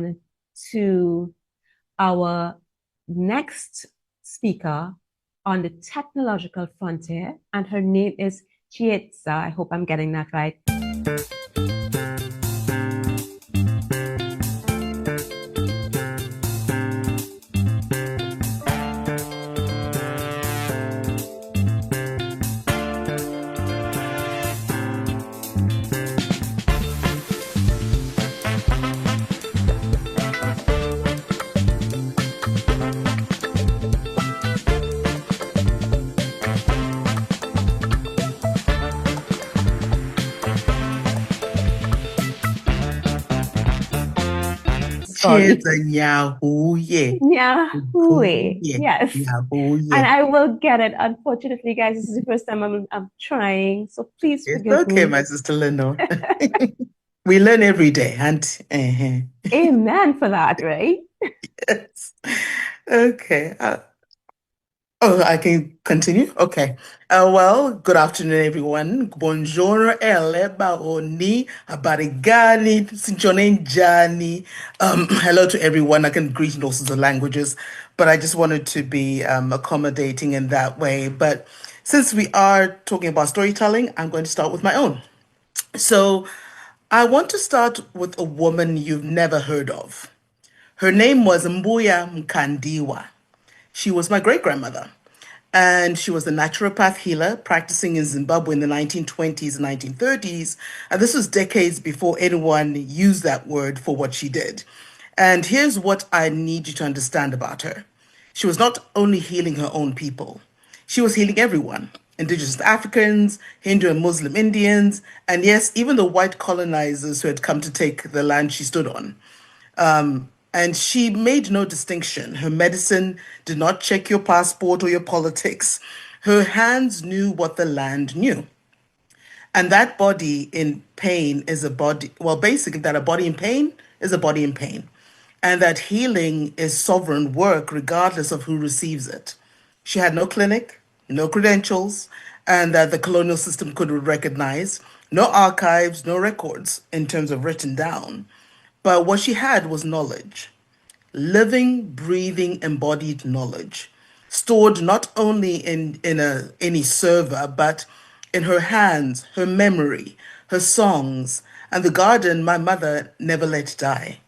on to our next speaker on the technological frontier, and her name is Chiyedza. I hope I'm getting that right. Chiyedza Nyahuye. Nyahuye. Yes. Nyahuye. And I will get it. Unfortunately, guys, this is the first time I'm trying. So please forgive me. It's okay, my sister Leno. We learn every day, and Amen for that, right? yes. Okay. I can continue? Okay. Well, good afternoon, everyone. Buongiorno, baoni, abarigani, sinchone njani. Hello to everyone. I can greet in all sorts of languages, but I just wanted to be accommodating in that way. But since we are talking about storytelling, I'm going to start with my own. So I want to start with a woman you've never heard of. Her name was Mbuya Mukandiwa. She was my great-grandmother, and she was a naturopath healer practicing in Zimbabwe in the 1920s and 1930s. And this was decades before anyone used that word for what she did. And here's what I need you to understand about her. She was not only healing her own people, she was healing everyone. Indigenous Africans, Hindu and Muslim Indians, and yes, even the white colonizers who had come to take the land she stood on. And she made no distinction. Her medicine did not check your passport or your politics. Her hands knew what the land knew. And that body in pain is a body, well, basically, that a body in pain is a body in pain. And that healing is sovereign work, regardless of who receives it. She had no clinic, no credentials, and that the colonial system could recognize, no archives, no records in terms of written down. But what she had was knowledge, living, breathing, embodied knowledge, stored not only in any server, but in her hands, her memory, her songs, and the garden my mother never let die.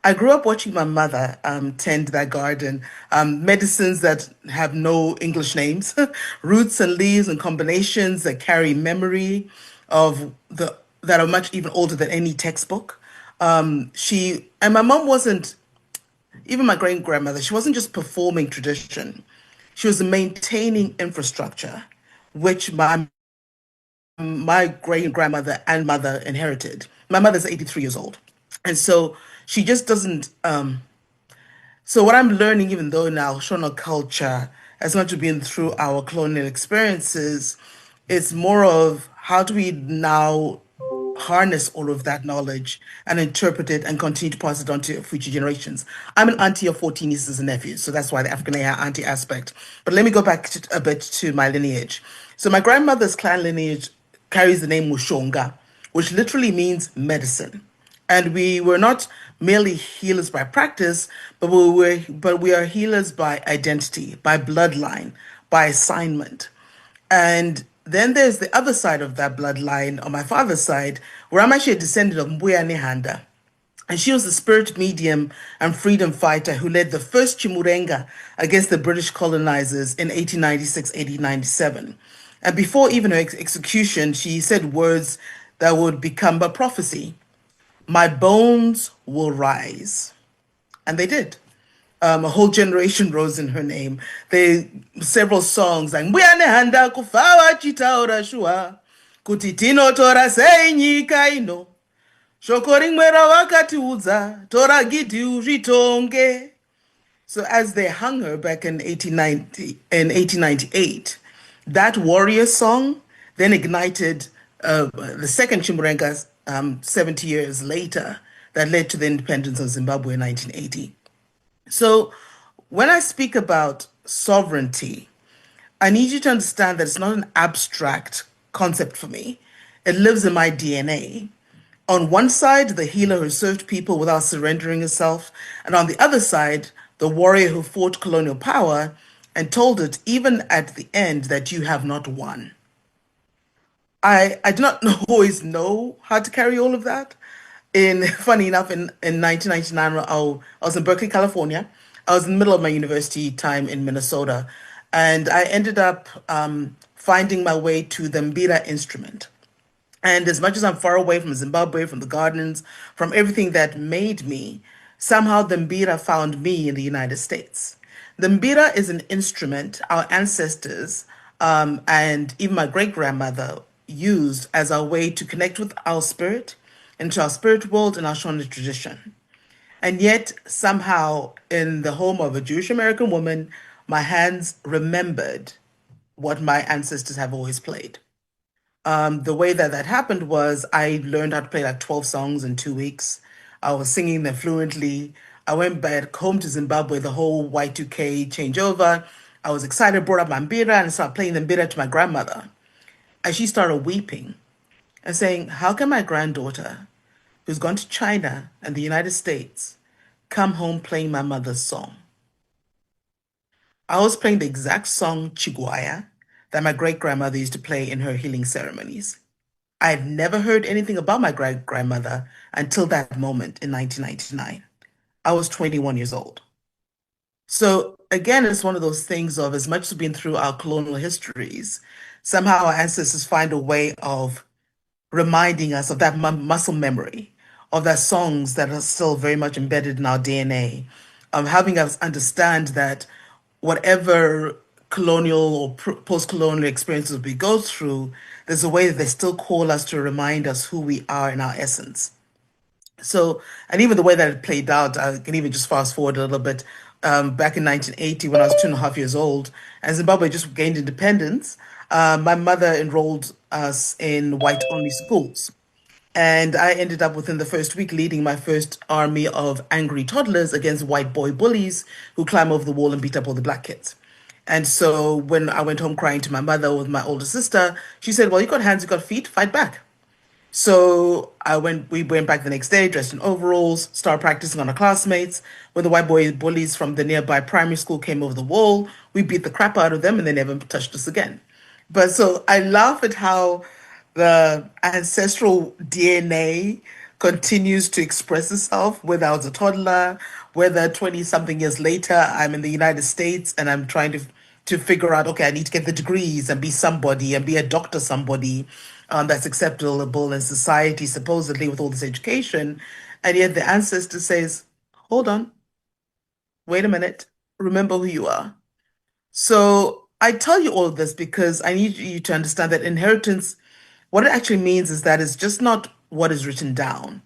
I grew up watching my mother tend that garden, medicines that have no English names, roots and leaves and combinations that carry memory of that are much even older than any textbook. And my mom wasn't, even my great grandmother, she wasn't just performing tradition. She was maintaining infrastructure, which my great grandmother and mother inherited. My mother's 83 years old. And so she just doesn't, so what I'm learning, even though in our Shona culture, as much as being through our colonial experiences, it's more of how do we now harness all of that knowledge and interpret it and continue to pass it on to future generations. I'm an auntie of 14 nieces and nephews, so that's why the AfricanAIAuntie aspect. But let me go back a bit to my lineage. So my grandmother's clan lineage carries the name Mushonga, which literally means medicine. And we were not merely healers by practice, but we are healers by identity, by bloodline, by assignment. And then there's the other side of that bloodline on my father's side, where I'm actually a descendant of Mbuya Nehanda. And she was the spirit medium and freedom fighter who led the first Chimurenga against the British colonizers in 1896, 1897. And before even her execution, she said words that would become a prophecy. My bones will rise. And they did. A whole generation rose in her name. Several songs like Mbuya Nehanda kufawa chitaura shua kuti tinotora sei nyika ino shoko rimwe ravakatiudza tora gidhi uzvitonge. So as they hung her back in 1898, that warrior song then ignited the second Chimurenga 70 years later that led to the independence of Zimbabwe in 1980. So when I speak about sovereignty, I need you to understand that it's not an abstract concept for me. It lives in my DNA. On one side, the healer who served people without surrendering herself, and on the other side, the warrior who fought colonial power and told it even at the end that you have not won. I do not always know how to carry all of that. Funny enough, in 1999, I was in Berkeley, California. I was in the middle of my university time in Minnesota, and I ended up finding my way to the Mbira instrument. And as much as I'm far away from Zimbabwe, from the gardens, from everything that made me, somehow the Mbira found me in the United States. The Mbira is an instrument our ancestors and even my great grandmother used as our way to connect with our spirit, into our spirit world and our Shona tradition. And yet, somehow, in the home of a Jewish American woman, my hands remembered what my ancestors have always played. The way that that happened was I learned how to play like 12 songs in 2 weeks. I was singing them fluently. I went back home to Zimbabwe, the whole Y2K changeover. I was excited, brought up my mbira and started playing the mbira to my grandmother. And she started weeping and saying, how can my granddaughter, who's gone to China and the United States, come home playing my mother's song? I was playing the exact song Chiguaya that my great grandmother used to play in her healing ceremonies. I had never heard anything about my great grandmother until that moment in 1999. I was 21 years old. So again, it's one of those things of as much as we've been through our colonial histories, somehow our ancestors find a way of reminding us of that muscle memory, of that songs that are still very much embedded in our DNA, of having us understand that whatever colonial or post-colonial experiences we go through, there's a way that they still call us to remind us who we are in our essence. So, and even the way that it played out, I can even just fast forward a little bit. Back in 1980, when I was 2.5 years old, and Zimbabwe just gained independence, my mother enrolled us in white-only schools. And I ended up within the first week leading my first army of angry toddlers against white boy bullies who climb over the wall and beat up all the black kids. And so when I went home crying to my mother with my older sister, she said, well, you got hands, you got feet, fight back. So we went back the next day, dressed in overalls, started practicing on our classmates. When the white boy bullies from the nearby primary school came over the wall, we beat the crap out of them and they never touched us again. But so I laugh at how the ancestral DNA continues to express itself, whether I was a toddler, whether 20 something years later I'm in the United States and I'm trying to figure out, okay, I need to get the degrees and be somebody and be a doctor somebody that's acceptable in society, supposedly with all this education. And yet the ancestor says, hold on, wait a minute, remember who you are. So I tell you all of this because I need you to understand that inheritance, what it actually means is that it's just not what is written down.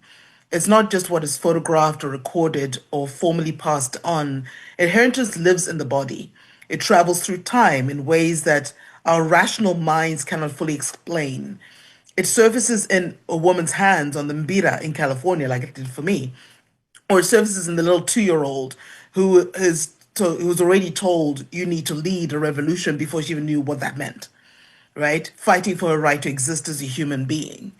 It's not just what is photographed or recorded or formally passed on. Inheritance lives in the body. It travels through time in ways that our rational minds cannot fully explain. It surfaces in a woman's hands on the mbira in California, like it did for me, or it surfaces in the little 2-year-old who's already told you need to lead a revolution before she even knew what that meant, right? Fighting for her right to exist as a human being.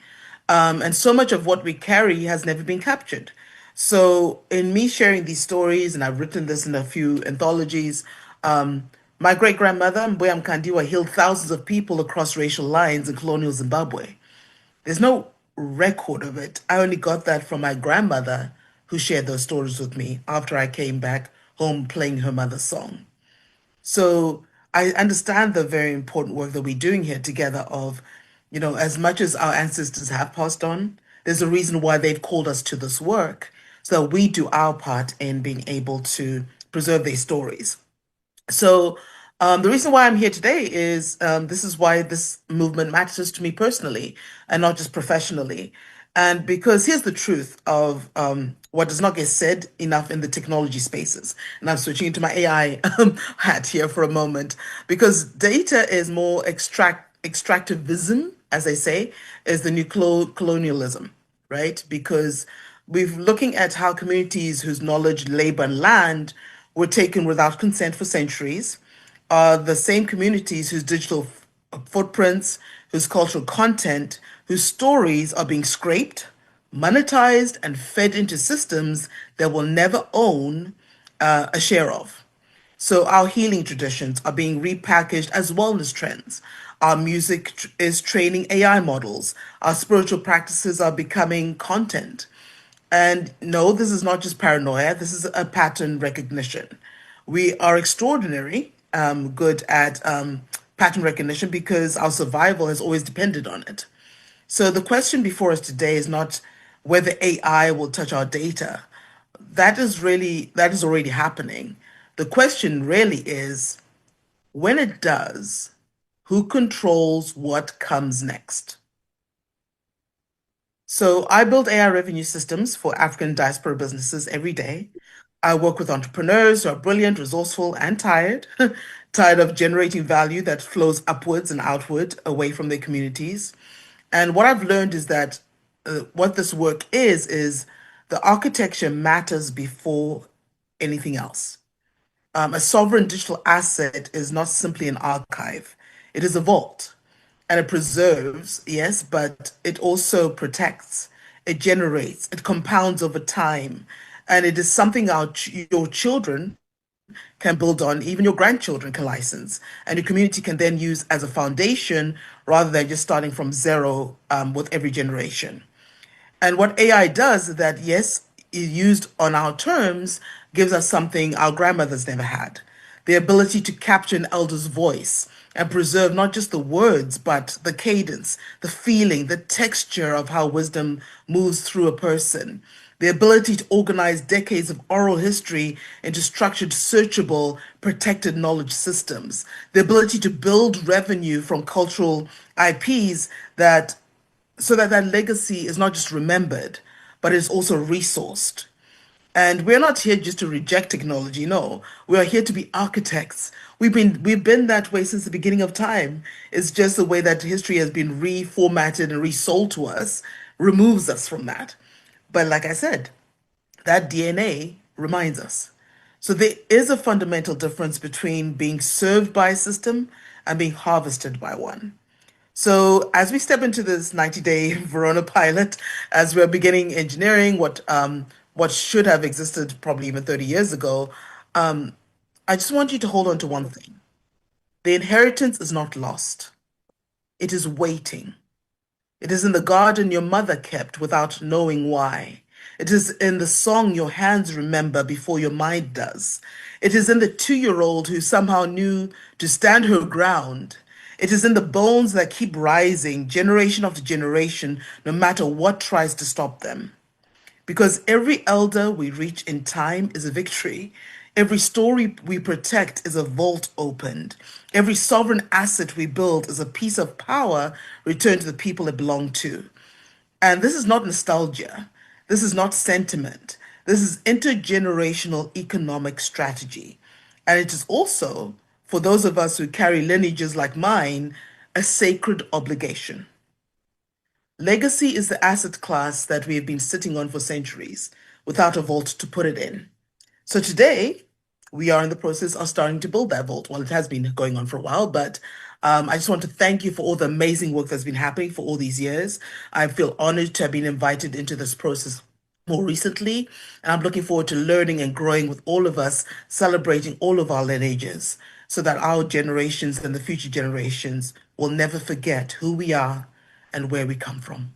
And so much of what we carry has never been captured. So, in me sharing these stories, and I've written this in a few anthologies, my great grandmother, Mbuya Mukandiwa, healed thousands of people across racial lines in colonial Zimbabwe. There's no record of it. I only got that from my grandmother, who shared those stories with me after I came back home playing her mother's song. So I understand the very important work that we're doing here together of, as much as our ancestors have passed on, there's a reason why they've called us to this work so that we do our part in being able to preserve their stories. So the reason why I'm here today is this is why this movement matters to me personally and not just professionally. And because here's the truth of what does not get said enough in the technology spaces. And I'm switching into my AI hat here for a moment because data is more extractivism, as they say, is the new colonialism, right? Because we're looking at how communities whose knowledge, labor, and land were taken without consent for centuries are the same communities whose digital footprints, whose cultural content, whose stories are being scraped, monetized and fed into systems that will never own a share of. So our healing traditions are being repackaged as wellness trends. Our music is training AI models. Our spiritual practices are becoming content. And no, this is not just paranoia, this is a pattern recognition. We are extraordinary good at pattern recognition because our survival has always depended on it. So the question before us today is not whether AI will touch our data. That is already happening. The question really is when it does, who controls what comes next? So I build AI revenue systems for African diaspora businesses every day. I work with entrepreneurs who are brilliant, resourceful, and tired, tired of generating value that flows upwards and outward away from their communities. And what I've learned is that what this work is the architecture matters before anything else. A sovereign digital asset is not simply an archive, it is a vault. And it preserves, yes, but it also protects, it generates, it compounds over time. And it is something your children can build on, even your grandchildren can license, and your community can then use as a foundation rather than just starting from zero with every generation. And what AI does is that, yes, used on our terms, gives us something our grandmothers never had, the ability to capture an elder's voice and preserve not just the words, but the cadence, the feeling, the texture of how wisdom moves through a person, the ability to organize decades of oral history into structured, searchable, protected knowledge systems, the ability to build revenue from cultural IPs that so that that legacy is not just remembered, but is also resourced. And we're not here just to reject technology. No, we are here to be architects. We've been that way since the beginning of time. It's just the way that history has been reformatted and resold to us removes us from that. But like I said, that DNA reminds us. So there is a fundamental difference between being served by a system and being harvested by one. So as we step into this 90-day Verona pilot, as we're beginning engineering what should have existed probably even 30 years ago, I just want you to hold on to one thing. The inheritance is not lost. It is waiting. It is in the garden your mother kept without knowing why. It is in the song your hands remember before your mind does. It is in the 2-year-old who somehow knew to stand her ground. It is in the bones that keep rising, generation after generation, no matter what tries to stop them. Because every elder we reach in time is a victory. Every story we protect is a vault opened. Every sovereign asset we build is a piece of power returned to the people it belonged to. And this is not nostalgia. This is not sentiment. This is intergenerational economic strategy. And it is also, for those of us who carry lineages like mine, a sacred obligation. Legacy is the asset class that we have been sitting on for centuries without a vault to put it in. So today, we are in the process of starting to build that vault. Well, it has been going on for a while, but I just want to thank you for all the amazing work that's been happening for all these years. I feel honored to have been invited into this process more recently, and I'm looking forward to learning and growing with all of us, celebrating all of our lineages, so that our generations and the future generations will never forget who we are and where we come from.